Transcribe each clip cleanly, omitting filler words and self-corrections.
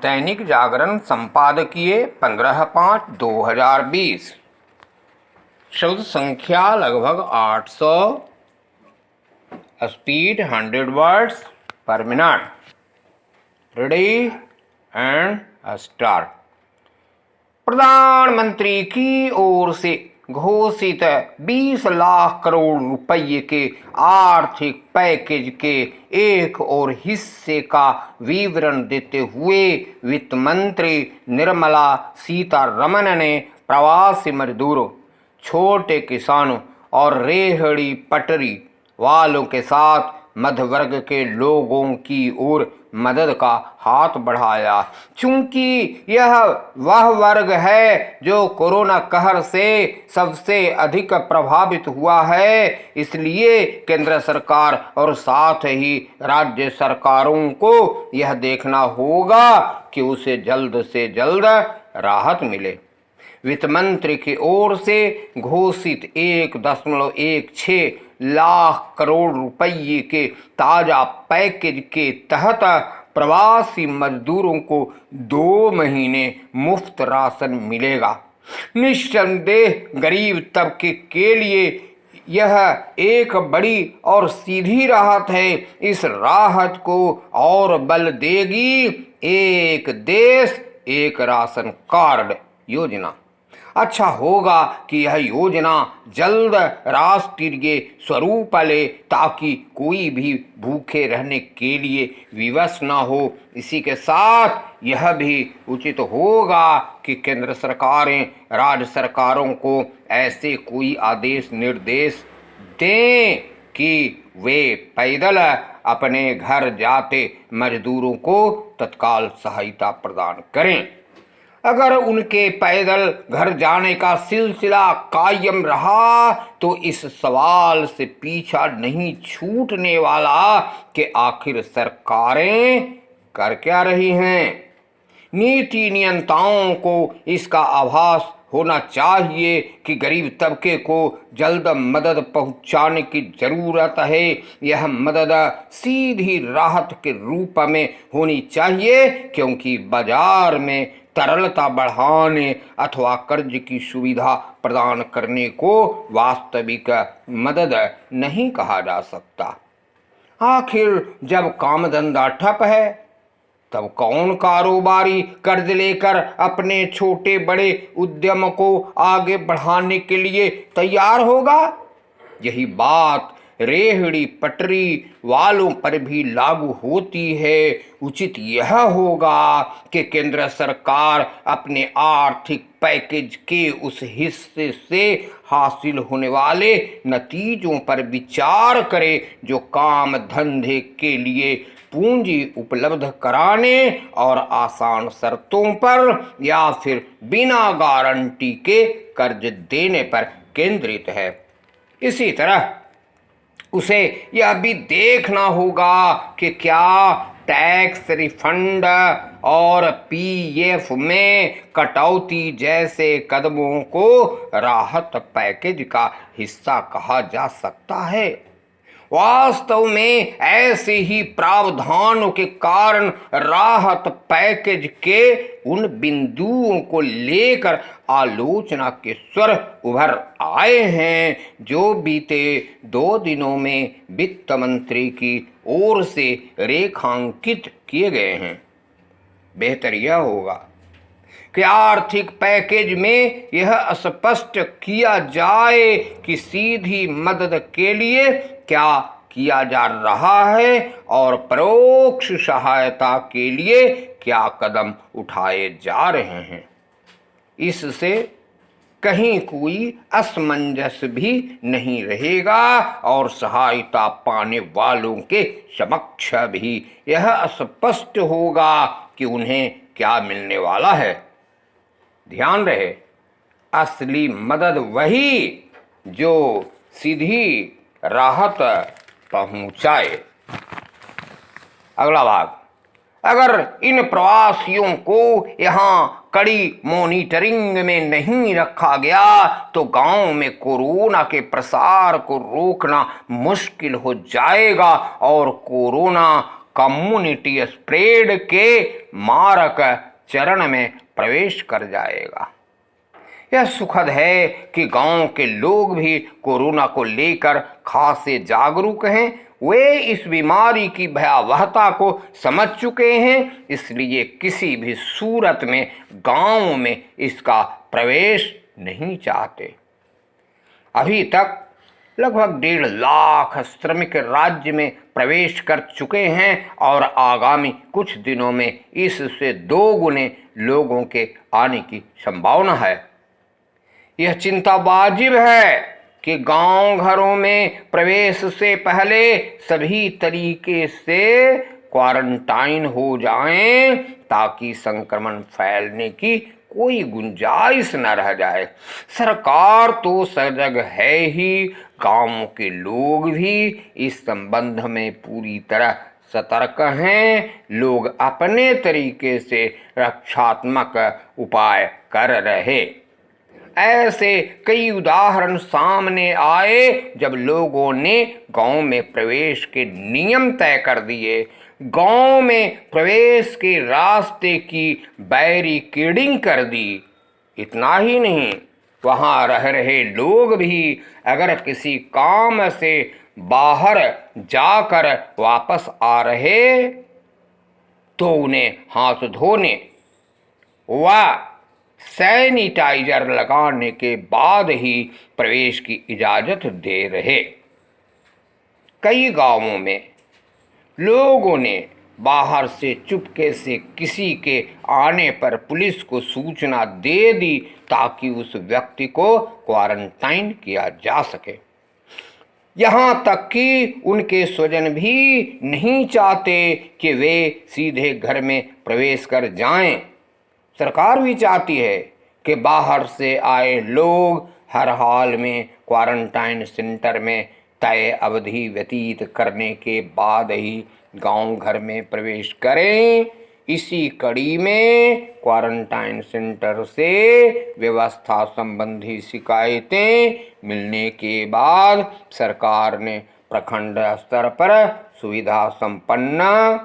दैनिक जागरण संपादकीय 15/5/2020। शब्द संख्या लगभग 800। स्पीड 100 वर्ड्स पर मिनट। Ready and start. प्रधानमंत्री की ओर से घोषित 20 लाख करोड़ रुपए के आर्थिक पैकेज के एक और हिस्से का विवरण देते हुए वित्त मंत्री निर्मला सीतारमण ने प्रवासी मजदूरों, छोटे किसानों और रेहड़ी पटरी वालों के साथ मध्य वर्ग के लोगों की ओर मदद का हाथ बढ़ाया। चूंकि यह वह वर्ग है जो कोरोना कहर से सबसे अधिक प्रभावित हुआ है, इसलिए केंद्र सरकार और साथ ही राज्य सरकारों को यह देखना होगा कि उसे जल्द से जल्द राहत मिले। वित्त मंत्री की ओर से घोषित 1.16 लाख करोड़ रुपए के ताजा पैकेज के तहत प्रवासी मजदूरों को 2 महीने मुफ्त राशन मिलेगा। निस्संदेह गरीब तबके के लिए यह एक बड़ी और सीधी राहत है। इस राहत को और बल देगी एक देश एक राशन कार्ड योजना। अच्छा होगा कि यह योजना जल्द राष्ट्रीय स्वरूप ले ताकि कोई भी भूखे रहने के लिए विवश न हो। इसी के साथ यह भी उचित होगा कि केंद्र सरकारें राज्य सरकारों को ऐसे कोई आदेश निर्देश दें कि वे पैदल अपने घर जाते मजदूरों को तत्काल सहायता प्रदान करें। अगर उनके पैदल घर जाने का सिलसिला कायम रहा तो इस सवाल से पीछा नहीं छूटने वाला कि आखिर सरकारें कर क्या रही हैं। नीति नियंताओं को इसका आभास होना चाहिए कि गरीब तबके को जल्द मदद पहुंचाने की जरूरत है। यह मदद सीधी राहत के रूप में होनी चाहिए, क्योंकि बाजार में तरलता बढ़ाने अथवा कर्ज की सुविधा प्रदान करने को वास्तविक मदद नहीं कहा जा सकता। आखिर जब काम धंधा ठप है तब कौन कारोबारी कर्ज लेकर अपने छोटे बड़े उद्यम को आगे बढ़ाने के लिए तैयार होगा। यही बात रेहड़ी पटरी वालों पर भी लागू होती है। उचित यह होगा कि केंद्र सरकार अपने आर्थिक पैकेज के उस हिस्से से हासिल होने वाले नतीजों पर विचार करे जो काम धंधे के लिए पूंजी उपलब्ध कराने और आसान शर्तों पर या फिर बिना गारंटी के कर्ज देने पर केंद्रित है। इसी तरह उसे यह भी देखना होगा कि क्या टैक्स रिफंड और पीएफ में कटौती जैसे कदमों को राहत पैकेज का हिस्सा कहा जा सकता है। वास्तव में ऐसे ही प्रावधानों के कारण राहत पैकेज के उन बिंदुओं को लेकर आलोचना के स्वर उभर आए हैं जो बीते 2 दिनों में वित्त मंत्री की ओर से रेखांकित किए गए हैं। बेहतर यह होगा कि आर्थिक पैकेज में यह स्पष्ट किया जाए कि सीधी मदद के लिए क्या किया जा रहा है और परोक्ष सहायता के लिए क्या कदम उठाए जा रहे हैं। इससे कहीं कोई असमंजस भी नहीं रहेगा और सहायता पाने वालों के समक्ष भी यह स्पष्ट होगा कि उन्हें क्या मिलने वाला है। ध्यान रहे, असली मदद वही जो सीधी राहत पहुंचाए। अगला भाग। अगर इन प्रवासियों को यहाँ कड़ी मॉनिटरिंग में नहीं रखा गया तो गांव में कोरोना के प्रसार को रोकना मुश्किल हो जाएगा और कोरोना कम्युनिटी स्प्रेड के मारक चरण में प्रवेश कर जाएगा। यह सुखद है कि गांव के लोग भी कोरोना को लेकर खासे जागरूक हैं। वे इस बीमारी की भयावहता को समझ चुके हैं, इसलिए किसी भी सूरत में गांव में इसका प्रवेश नहीं चाहते। अभी तक लगभग 1.5 लाख श्रमिक राज्य में प्रवेश कर चुके हैं और आगामी कुछ दिनों में इससे 2 गुने लोगों के आने की संभावना है। यह चिंता वाजिब है कि गांव घरों में प्रवेश से पहले सभी तरीके से क्वारंटाइन हो जाएं, ताकि संक्रमण फैलने की कोई गुंजाइश न रह जाए। सरकार तो सजग है ही, गांव के लोग भी इस संबंध में पूरी तरह सतर्क हैं। लोग अपने तरीके से रक्षात्मक उपाय कर रहे। ऐसे कई उदाहरण सामने आए जब लोगों ने गांव में प्रवेश के नियम तय कर दिए। गांव में प्रवेश के रास्ते की बैरिकेडिंग कर दी। इतना ही नहीं, वहां रह रहे लोग भी अगर किसी काम से बाहर जाकर वापस आ रहे तो उन्हें हाथ धोने व सैनिटाइजर लगाने के बाद ही प्रवेश की इजाज़त दे रहे। कई गांवों में लोगों ने बाहर से चुपके से किसी के आने पर पुलिस को सूचना दे दी, ताकि उस व्यक्ति को क्वारंटाइन किया जा सके। यहाँ तक कि उनके स्वजन भी नहीं चाहते कि वे सीधे घर में प्रवेश कर जाएं। सरकार भी चाहती है कि बाहर से आए लोग हर हाल में क्वारंटाइन सेंटर में तय अवधि व्यतीत करने के बाद ही गांव घर में प्रवेश करें। इसी कड़ी में क्वारंटाइन सेंटर से व्यवस्था संबंधी शिकायतें मिलने के बाद सरकार ने प्रखंड स्तर पर सुविधा संपन्न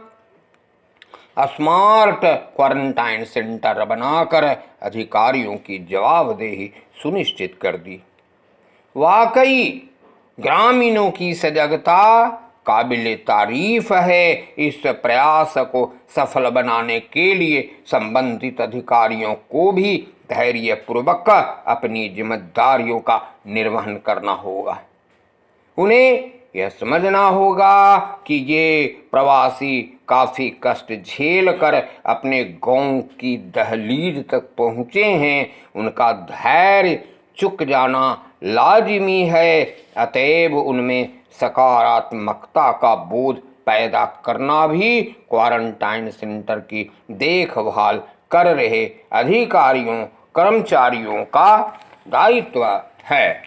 स्मार्ट क्वारंटाइन सेंटर बनाकर अधिकारियों की जवाबदेही सुनिश्चित कर दी। वाकई ग्रामीणों की सजगता काबिले तारीफ है। इस प्रयास को सफल बनाने के लिए संबंधित अधिकारियों को भी धैर्यपूर्वक अपनी जिम्मेदारियों का निर्वहन करना होगा। उन्हें यह समझना होगा कि ये प्रवासी काफ़ी कष्ट झेल कर अपने गांव की दहलीज तक पहुँचे हैं। उनका धैर्य चुक जाना लाजिमी है, अतएव उनमें सकारात्मकता का बोध पैदा करना भी क्वारंटाइन सेंटर की देखभाल कर रहे अधिकारियों कर्मचारियों का दायित्व है।